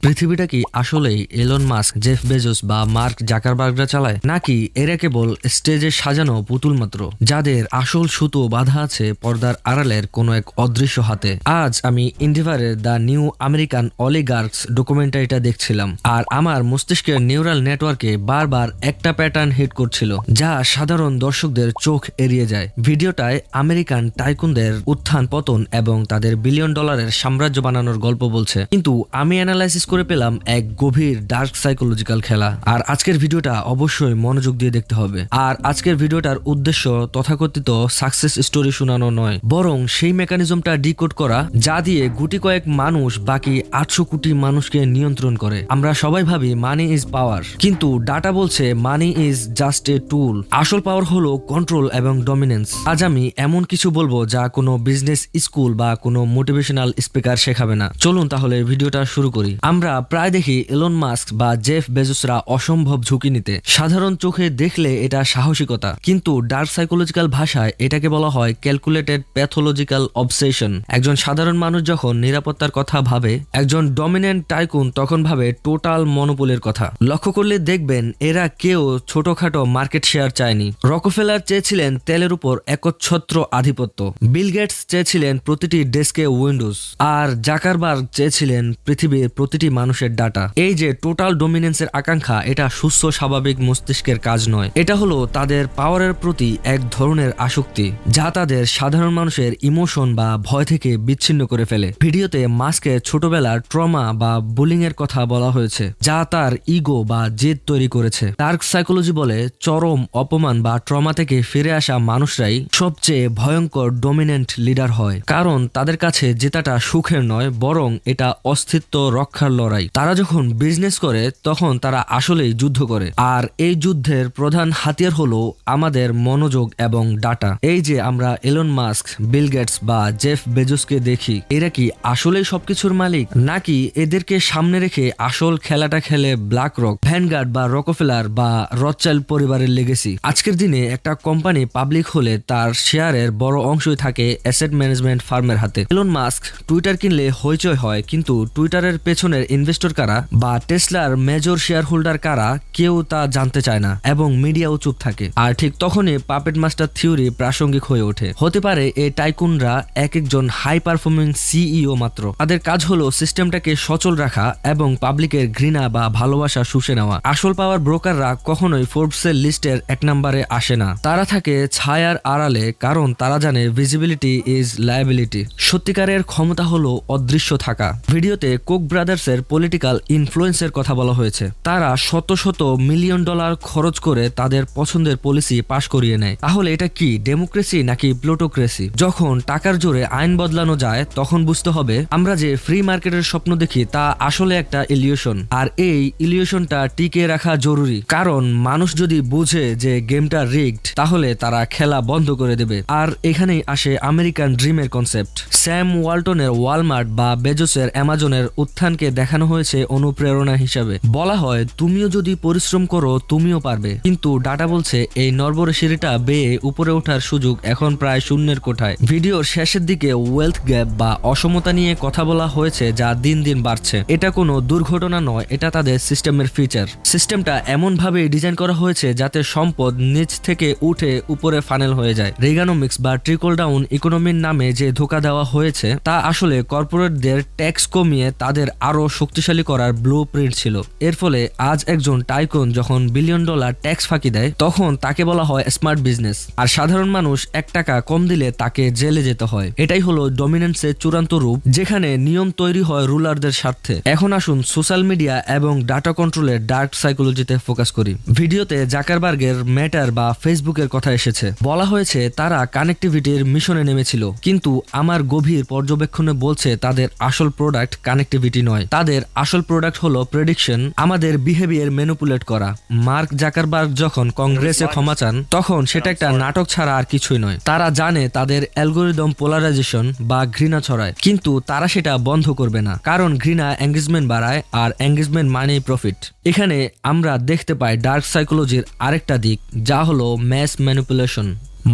পৃথিবীটা কি আসলেই এলন মাস্ক, জেফ বেজোস বা মার্ক জাকারবার্গরা চালায়, নাকি এরা কেবল স্টেজে সাজানো পুতুল মাত্র যাদের আসল সুতো বাঁধা আছে পর্দার আড়ালের কোনো এক অদৃশ্য হাতে? আজ আমি ইন্ডিভারের দ্য নিউ আমেরিকান অলিগার্কস ডকুমেন্টারিটা দেখছিলাম, আর আমার মস্তিষ্কের নিউরাল নেটওয়ার্কে বারবার একটা প্যাটার্ন হিট করছিল যা সাধারণ দর্শকদের চোখ এড়িয়ে যায়। ভিডিওটায় আমেরিকান টাইকুনদের উত্থান পতন এবং তাদের বিলিয়ন ডলারের সাম্রাজ্য বানানোর গল্প বলছে, কিন্তু আমি অ্যানালাইসিস করে পেলাম এক গভীর ডার্ক সাইকোলজিক্যাল খেলা। আর আজকের ভিডিওটা অবশ্যই মনোযোগ দিয়ে দেখতে হবে। আর আজকের ভিডিওটার উদ্দেশ্য তথাকথিত সাকসেস স্টোরি শোনানো নয়, বরং সেই মেকানিজমটা ডিকোড করা যা দিয়ে গুটি কয়েক মানুষ বাকি 800 কোটি মানুষকে নিয়ন্ত্রণ করে। আমরা সবাই ভাবি মানি ইজ পাওয়ার, কিন্তু ডাটা বলছে মানি ইজ জাস্ট এ টুল। আসল পাওয়ার হলো কন্ট্রোল এবং ডমিনেন্স। আজ আমি এমন কিছু বলবো যা কোনো বিজনেস স্কুল বা কোনো মোটিভেশনাল স্পিকার শেখাবে না। চলুন তাহলে ভিডিওটা শুরু করি। আমরা প্রায় দেখি এলন মাস্ক বা জেফ বেজোসরা অসম্ভব ঝুঁকি নিতে। সাধারণ চোখে দেখলে এটা সাহসিকতা, কিন্তু ডার্ক সাইকোলজিক্যাল ভাষায় এটাকে বলা হয় ক্যালকুলেটেড প্যাথোলজিক্যাল অবসেশন। একজন সাধারণ মানুষ যখন নিরাপত্তার কথা ভাবে, একজন ডমিনেন্ট টাইকুন তখন ভাবে টোটাল মনোপোলের কথা। লক্ষ্য করলে দেখবেন এরা কেউ ছোটখাটো মার্কেট শেয়ার চায়নি। রকফেলার চেয়েছিলেন তেলের উপর একচ্ছত্র আধিপত্য, বিল গেটস চেয়েছিলেন প্রতিটি ডেস্কে উইন্ডোজ, আর জাকারবার্গ চেয়েছিলেন পৃথিবীর প্রতিটি মানুষের ডাটা। এই যে টোটাল ডমিনেন্সের আকাঙ্ক্ষা, এটা সুস্থ স্বাভাবিক মস্তিষ্কের কাজ নয়। এটা হলো তাদের পাওয়ারের প্রতি এক ধরনের আসক্তি যা তাদের সাধারণ মানুষের ইমোশন বা ভয় থেকে বিচ্ছিন্ন করে ফেলে। ভিডিওতে মাস্কের ছোটবেলার ট্রমা বা বুলিং এর কথা বলা হয়েছে, যা তার ইগো বা জেদ তৈরি করেছে। ডার্ক সাইকোলজি বলে চরম অপমান বা ট্রমা থেকে ফিরে আসা মানুষরাই সবচেয়ে ভয়ঙ্কর ডমিনেন্ট লিডার হয়, কারণ তাদের কাছে জেতাটা সুখের নয়, বরং এটা অস্তিত্ব রক্ষার লড়াই। তারা যখন বিজনেস করে তখন তারা আসলেই যুদ্ধ করে, আর এই যুদ্ধের প্রধান হাতিয়ার হলো আমাদের মনোযোগ এবং ডাটা। এই যে আমরা এলন মাস্ক, বিল গেটস বা জেফ বেজোসকে দেখি, এরা কি আসলেই সবকিছুর মালিক, নাকি এদেরকে সামনে রেখে আসল খেলাটা খেলে ব্ল্যাক রক, ভ্যানগার্ড বা রকফেলার বা রথচাইল্ড পরিবারের লেগেসি? আজকের দিনে একটা কোম্পানি পাবলিক হলে তার শেয়ারের বড় অংশই থাকে অ্যাসেট ম্যানেজমেন্ট ফার্মের হাতে। এলন মাস্ক টুইটার কিনলে হইচই হয়, কিন্তু টুইটারের পেছনের ইনভেস্টর কারা বা টেসলার মেজর শেয়ার হোল্ডার কারা, কেউ তা জানতে চায় না, এবং মিডিয়াও চুপ থাকে। আর ঠিক তখনই পাপেট মাস্টার থিওরি প্রাসঙ্গিক হয়ে ওঠে। হতে পারে এই টাইকুনরা এক একজন হাই পারফর্মিং সিইও মাত্র। তাদের কাজ হলো সিস্টেমটাকে সচল রাখা এবং পাবলিকের ঘৃণা বা ভালোবাসা শুষে নেওয়া। আসল পাওয়ার ব্রোকাররা কখনোই ফোর্বসের লিস্টের 1 নম্বরে আসে না। তারা থাকে ছায়ার আড়ালে, কারণ তারা জানে ভিজিবিলিটি ইজ লায়াবিলিটি। সত্যিকারের ক্ষমতা হলো অদৃশ্য থাকা। ভিডিওতে কোক ব্রাদার্সের পলিটিক্যাল ইনফ্লুয়েন্সের কথা বলা হয়েছে। তারা শত শত মিলিয়ন ডলার খরচ করে তাদের পছন্দের পলিসি পাশ করিয়ে নেয়। তাহলে এটা কি ডেমোক্রেসি নাকি প্লুটোক্রেসি? যখন টাকার জোরে আইন বদলানো যায়, তখন বুঝতে হবে আমরা যে ফ্রি মার্কেটের স্বপ্ন দেখি তা আসলে একটা ইলিউশন, আর এই ইলিউশনটা টিকে রাখা জরুরি। কারণ মানুষ যদি বুঝে যে গেমটা রিগড, তাহলে তারা খেলা বন্ধ করে দেবে। আর এখানেই আসে আমেরিকান ড্রিমের কনসেপ্ট। স্যাম ওয়ালটনের ওয়ালমার্ট বা বেজোসের অ্যামাজনের উত্থানকে দেখানো হয়েছে অনুপ্রেরণা হিসাবে। বলা হয় তুমিও যদি পরিশ্রম করো তুমিও পারবে, কিন্তু ডাটা বলছে এই নরবরে সিঁড়িটা বেয়ে উপরে ওঠার সুযোগ এখন প্রায় শূন্যের কোঠায়। ভিডিওর শেষের দিকে ওয়েলথ গ্যাপ বা অসমতা নিয়ে কথা বলা হয়েছে, যা দিন দিন বাড়ছে। এটা কোনো দুর্ঘটনা নয়, এটা তাদের সিস্টেমের ফিচার। সিস্টেমটা এমন ভাবে ডিজাইন করা হয়েছে যাতে সম্পদ নিচ থেকে উঠে উপরে ফানেল হয়ে যায়। রেগানোমিক্স বা ট্রিকল ডাউন ইকোনমির নামে যে ধোঁকা দেওয়া হয়েছে, তা আসলে কর্পোরেটদের ট্যাক্স কমিয়ে তাদের আরো শক্তিশালী করার ব্লু প্রিন্ট ছিল। এর ফলে আজ একজন টাইকুন যখন বিলিয়ন ডলার ট্যাক্স ফাঁকি দেয়, তখন তাকে বলা হয় স্মার্ট বিজনেস, আর সাধারণ মানুষ 1 টাকা কম দিলে তাকে জেলে যেতে হয়। এটাই হলো ডমিনেন্সের চূড়ান্ত রূপ, যেখানে নিয়ম তৈরি হয় রুলারদের স্বার্থে। এখন আসুন সোশ্যাল মিডিয়া এবং ডাটা কন্ট্রোলের ডার্ক সাইকোলজিতে ফোকাস করি। ভিডিওতে জাকারবার্গের মেটার বা ফেসবুকের কথা এসেছে। বলা হয়েছে তারা কানেক্টিভিটির মিশনে নেমেছিল, কিন্তু আমার গভীর পর্যবেক্ষণে বলছে তাদের আসল প্রোডাক্ট কানেক্টিভিটি নয়, তাদের আসল প্রোডাক্ট হলো প্রেডিকশন, আমাদের বিহেভিয়ার ম্যানিপুলেট করা। মার্ক জাকারবার্গ যখন কংগ্রেসে ক্ষমা চান, তখন সেটা একটা নাটক ছাড়া আর কিছুই নয়। তারা জানে তাদের অ্যালগোরিদম পোলারাইজেশন বা ঘৃণা ছড়ায়, কিন্তু তারা সেটা বন্ধ করবে না, কারণ ঘৃণা এঙ্গেজমেন্ট বাড়ায়, আর এঙ্গেজমেন্ট মানেই প্রফিট। এখানে আমরা দেখতে পাই ডার্ক সাইকোলজির আরেকটা দিক, যা হলো ম্যাস ম্যানিপুলেশন।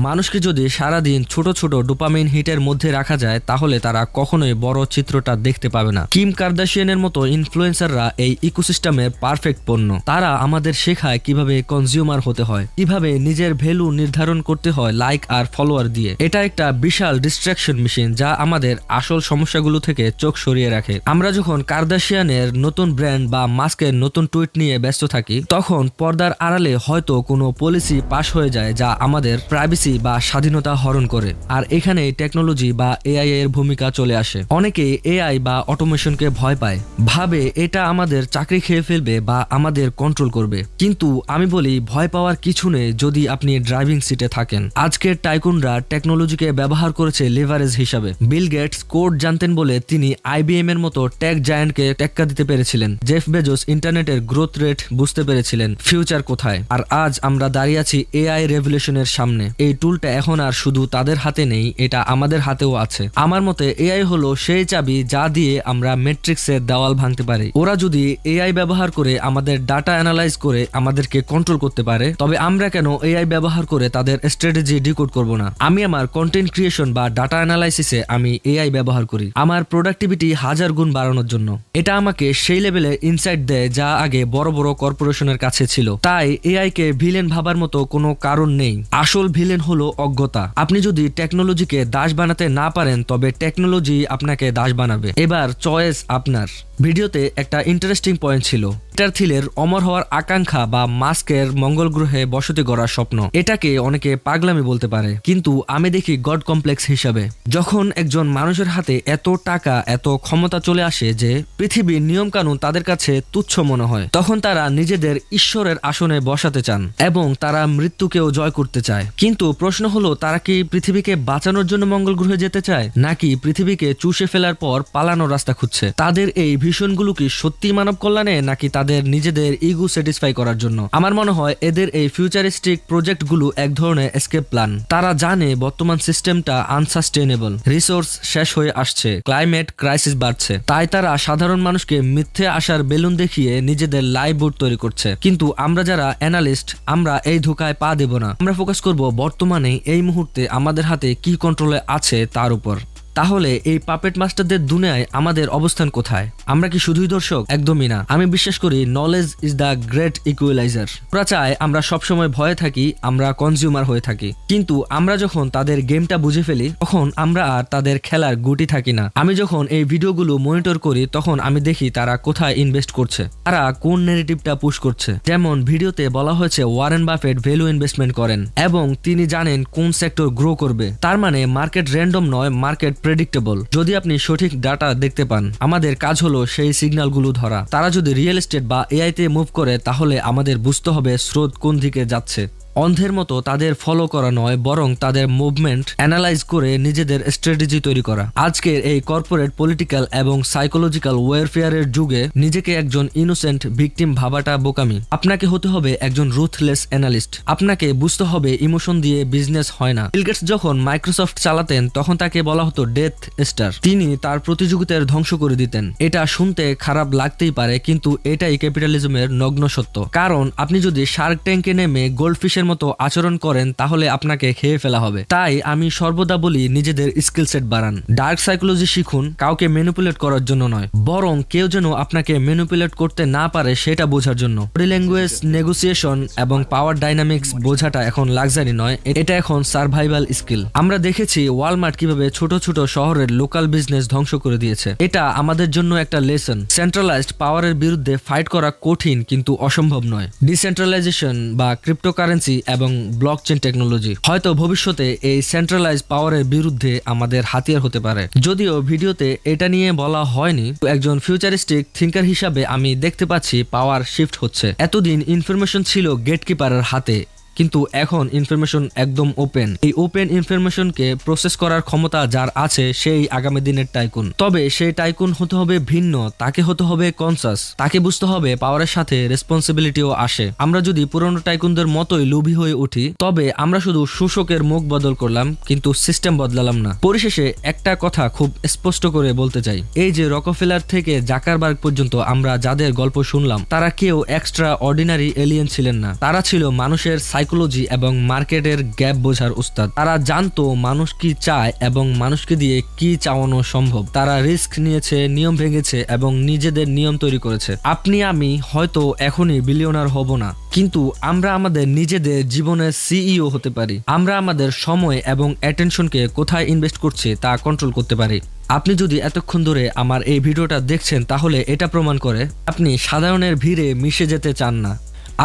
মানুষকে যদি সারাদিন ছোট ছোট ডোপামিন হিটের মধ্যে রাখা যায় তাহলে তারা কখনোই বড় চিত্রটা দেখতে পাবে না। কিম কার্দাশিয়ানের মতো ইনফ্লুয়েন্সাররা এই ইকোসিস্টেমের পারফেক্ট পণ্য। তারা আমাদের শেখায় কিভাবে কনজিউমার হতে হয়, কিভাবে নিজের ভ্যালু নির্ধারণ করতে হয় লাইক আর ফলোয়ার দিয়ে। এটা একটা বিশাল ডিস্ট্রাকশন মেশিন যা আমাদের আসল সমস্যাগুলো থেকে চোখ সরিয়ে রাখে। আমরা যখন কার্দাশিয়ানের নতুন ব্র্যান্ড বা মাস্কের নতুন টুইট নিয়ে ব্যস্ত থাকি তখন পর্দার আড়ালে হয়তো কোনো পলিসি পাশ হয়ে যায় যা আমাদের প্রাইভেসি বা স্বাধীনতা হরণ করে। আর এখানে টেকনোলজি বা এআই এর ভূমিকা চলে আসে। অনেকে এআই বা অটোমেশনকে ভয় পায়, ভাবে এটা আমাদের চাকরি খেয়ে ফেলবে বা আমাদের কন্ট্রোল করবে। কিন্তু আমি বলি ভয় পাওয়ার কিছু নেই যদি আপনি ড্রাইভিং সিটে থাকেন। আজকের টাইকুনরা টেকনোলজিকে ব্যবহার করেছে লেভারেজ হিসাবে। বিল গেটস কোড জানতেন বলে তিনি আইবিএম এর মতো টেক জায়ান্টকে টেক্কা দিতে পেরেছিলেন। জেফ বেজোস ইন্টারনেটের গ্রোথ রেট বুঝতে পেরেছিলেন ফিউচার কোথায়। আর আজ আমরা দাঁড়িয়ে আছি এআই রেভলিউশনের সামনে। এই টুলটা এখন আর শুধু তাদের হাতে নেই, এটা আমাদের হাতেও আছে। আমার মতে এআই হলো সেই চাবি যা দিয়ে আমরা ম্যাট্রিক্সের দেওয়াল ভাঙতে পারি। ওরা যদি এআই ব্যবহার করে আমাদের ডাটা অ্যানালাইজ করে আমাদেরকে কন্ট্রোল করতে পারে, তবে আমরা কেন এআই ব্যবহার করে তাদের স্ট্র্যাটেজি ডিকোড করব না? আমি আমার কন্টেন্ট ক্রিয়েশন বা ডাটা অ্যানালাইসিসে আমি এআই ব্যবহার করি আমার প্রোডাক্টিভিটি 1000 গুণ বাড়ানোর জন্য। এটা আমাকে সেই লেভেলে ইনসাইট দেয় যা আগে বড় বড় কর্পোরেশনের কাছে ছিল। তাই এআই কে ভিলেন ভাবার মতো কোনো কারণ নেই। আসল ভিলেন হলো অজ্ঞতা। আপনি যদি টেকনোলজিকে দাস বানাতে না পারেন তবে টেকনোলজি আপনাকে দাস বানাবে। এবার চয়েস আপনার। ভিডিওতে একটা ইন্টারেস্টিং পয়েন্ট ছিল, পিটার থিলের অমর হওয়ার আকাঙ্ক্ষা বা মাস্কের মঙ্গল গ্রহে বসতি গড়ার স্বপ্ন। এটাকে অনেকে পাগলামি বলতে পারে, কিন্তু আমি দেখি গড কমপ্লেক্স হিসাবে। যখন একজন মানুষের হাতে এত টাকা এত ক্ষমতা চলে আসে যে পৃথিবীর নিয়ম কানুন তাদের কাছে তুচ্ছ মনে হয়, তখন তারা নিজেদের ঈশ্বরের আসনে বসাতে চান এবং তারা মৃত্যুকেও জয় করতে চায়। কিন্তু প্রশ্ন হলো, তারা কি পৃথিবীকে বাঁচানোর জন্য মঙ্গল গ্রহে যেতে চায় নাকি পৃথিবীকে চুষে ফেলার পর পালানোর রাস্তা খুঁজছে? তাদের এই ভিশনগুলো কি সত্যি মানব কল্যাণে নাকি তাদের নিজেদের ইগো স্যাটিসফাই করার জন্য? আমার মনে হয় এদের এই ফিউচারিস্টিক প্রজেক্টগুলো এক ধরনের এসকেপ প্ল্যান। তারা জানে বর্তমান সিস্টেমটা আনসাস্টেনেবল, রিসোর্স শেষ হয়ে আসছে, ক্লাইমেট ক্রাইসিস বাড়ছে। তাই তারা সাধারণ মানুষকে মিথ্যে আশার বেলুন দেখিয়ে নিজেদের লাইভবোর্ড তৈরি করছে। কিন্তু আমরা যারা অ্যানালিস্ট, আমরা এই ধোকায় পা দেব না। আমরা ফোকাস করব বর্তমানে এই মুহূর্তে আমাদের হাতে কি কন্ট্রোলে আছে তার উপর। তাহলে এই পাপেট মাস্টারদের দুনিয়ায় আমাদের অবস্থান কোথায়? আমরা কি শুধুই দর্শক? একদমই না। আমি বিশ্বাস করি knowledge is the great equaliser. ওরা চায় আমরা সবসময় ভয়ে থাকি, আমরা কনজিউমার হয়ে থাকি। কিন্তু আমরা যখন তাদের গেমটা বুঝে ফেলি তখন আমরা আর তাদের খেলার গুটি থাকি না। আমি যখন এই ভিডিওগুলো মনিটর করি তখন আমি দেখি তারা কোথায় ইনভেস্ট করছে, তারা কোন ন্যারেটিভটা পুশ করছে। যেমন ভিডিওতে বলা হয়েছে ওয়ারেন বাফেট ভ্যালু ইনভেস্টমেন্ট করেন এবং তিনি জানেন কোন সেক্টর গ্রো করবে। তার মানে মার্কেট র্যান্ডম নয়, মার্কেট প্রেডিক্টেবল। যদি আপনি সঠিক ডাটা দেখতে পান, আমাদের কাজ হলো সেই সিগন্যালগুলো ধরা। তারা যদি রিয়েল এস্টেট বা এআই তে মুভ করে তাহলে আমাদের বুঝতে হবে স্রোত কোন দিকে যাচ্ছে। অন্ধের মতো তাদের ফলো করা নয়, বরং তাদের মুভমেন্ট অ্যানালাইজ করে নিজেদের স্ট্র্যাটেজি তৈরি করা। আজকের এই কর্পোরেট পলিটিক্যাল এবং সাইকোলজিক্যাল ওয়ারফেয়ারের যুগে নিজেকে একজন ইনোসেন্ট ভিকটিম ভাবাটা বোকামি। আপনাকে হতে হবে একজন রুথলেস অ্যানালিস্ট। আপনাকে বুঝতে হবে ইমোশন দিয়ে বিজনেস হয় না। বিল গেটস যখন মাইক্রোসফট চালাতেন তখন তাকে বলা হতো ডেথ স্টার। তিনি তার প্রতিযোগিতার ধ্বংস করে দিতেন। এটা শুনতে খারাপ লাগতেই পারে, কিন্তু এটাই ক্যাপিটালিজমের নগ্ন সত্য। কারণ আপনি যদি শার্ক ট্যাঙ্কে নেমে গোল্ডফিশের মতো আচরণ করেন তাহলে আপনাকে খেয়ে ফেলা হবে। তাই আমি সর্বদা বলি নিজেদের স্কিল সেট বাড়ান, ডার্ক সাইকোলজি শিখুন, কাউকে ম্যানিপুলেট করার জন্য নয়, বরং কেউ যেন আপনাকে ম্যানিপুলেট করতে না পারে সেটা বোঝার জন্য। বডি ল্যাঙ্গুয়েজ, নেগোসিয়েশন এবং পাওয়ার ডাইনামিক্স বোঝাটা এখন লাক্সারি নয়, এটা এখন সার্ভাইভাল স্কিল। আমরা দেখেছি ওয়ালমার্ট কিভাবে ছোট ছোট শহরের লোকাল বিজনেস ধ্বংস করে দিয়েছে। এটা আমাদের জন্য একটা লেসন। সেন্ট্রালাইজড পাওয়ারের বিরুদ্ধে ফাইট করা কঠিন কিন্তু অসম্ভব নয়। ডিসেন্ট্রালাইজেশন বা ক্রিপ্টোকারেন্সি এবং ব্লকচেন টেকনোলজি হয়তো ভবিষ্যতে এই সেন্ট্রালাইজ পাওয়ারের বিরুদ্ধে আমাদের হাতিয়ার হতে পারে। যদিও ভিডিওতে এটা নিয়ে বলা হয়নি, একজন ফিউচারিস্টিক থিঙ্কার হিসাবে আমি দেখতে পাচ্ছি পাওয়ার শিফট হচ্ছে। এতদিন ইনফরমেশন ছিল গেটকিপারের হাতে, কিন্তু এখন ইনফরমেশন একদম ওপেন। এই ওপেন ইনফরমেশনকে প্রসেস করার ক্ষমতা যার আছে সেই আগামী দিনের টাইকুন। তবে সেই টাইকুন হতে হবে ভিন্ন, তাকে হতে হবে কনসাস। তাকে বুঝতে হবে পাওয়ারের সাথে রেসপন্সিবিলিটিও আসে। আমরা যদি পুরনো টাইকুনদের মতোই লোভী হয়ে উঠি তবে আমরা শুধু শোষকের মুখ বদল করলাম কিন্তু সিস্টেম বদলালাম না। পরিশেষে একটা কথা খুব স্পষ্ট করে বলতে চাই, এই যে রকফেলার থেকে জাকারবার্গ পর্যন্ত আমরা যাদের গল্প শুনলাম তারা কেউ এক্সট্রা অর্ডিনারি এলিয়েন ছিলেন না। তারা ছিল মানুষের সাইকোলজি এবং মার্কেটের গ্যাপ বোঝার উস্তাদ। তারা জানতো মানুষ কি চায় এবং মানুষকে দিয়ে কি চাওয়ানো সম্ভব। তারা রিস্ক নিয়েছে, নিয়ম ভেঙেছে এবং নিজেদের নিয়ম তৈরি করেছে। আপনি আমি হয়তো এখনই বিলিয়নার হব না, কিন্তু আমরা আমাদের নিজেদের জীবনের সিইও হতে পারি। আমরা আমাদের সময় এবং অ্যাটেনশনকে কোথায় ইনভেস্ট করছি তা কন্ট্রোল করতে পারি। আপনি যদি এতক্ষণ ধরে আমার এই ভিডিওটা দেখছেন, তাহলে এটা প্রমাণ করে আপনি সাধারণের ভিড়ে মিশে যেতে চান না।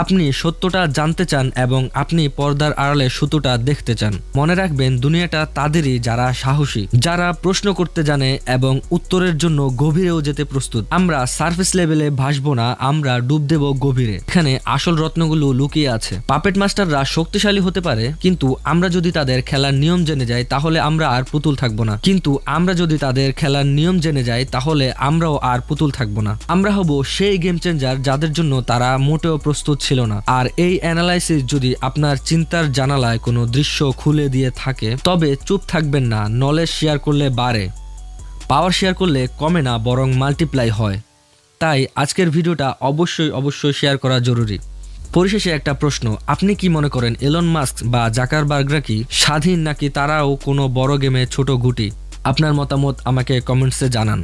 আপনি সত্যটা জানতে চান এবং আপনি পর্দার আড়ালে সত্যটা দেখতে চান। মনে রাখবেন, দুনিয়াটা তাদেরই যারা সাহসী, যারা প্রশ্ন করতে জানে এবং উত্তরের জন্য গভীরেও যেতে প্রস্তুত। আমরা সারফেস লেভেলে ভাসবো না, আমরা ডুব দেব গভীরে। এখানে আসল রত্নগুলো লুকিয়ে আছে। পাপেট মাস্টাররা শক্তিশালী হতে পারে, কিন্তু আমরা যদি তাদের খেলার নিয়ম জেনে যাই তাহলে আমরা আর পুতুল থাকবো না। কিন্তু আমরা যদি তাদের খেলার নিয়ম জেনে যাই তাহলে আমরাও আর পুতুল থাকবো না। আমরা হব সেই গেম চেঞ্জার যাদের জন্য তারা মোটেও প্রস্তুত ছিল না। আর এই অ্যানালাইসিস যদি আপনার চিন্তার জানালায় কোনো দৃশ্য খুলে দিয়ে থাকে, তবে চুপ থাকবেন না। নলেজ শেয়ার করলে বাড়ে, পাওয়ার শেয়ার করলে কমে না, বরং মাল্টিপ্লাই হয়। তাই আজকের ভিডিওটা অবশ্যই শেয়ার করা জরুরি। পরিশেষে একটা প্রশ্ন, আপনি কি মনে করেন এলন মাস্ক বা জাকারবার্গরা কি স্বাধীন, নাকি তারাও কোনো বড় গেমে ছোট গুটি? আপনার মতামত আমাকে কমেন্টসে জানান।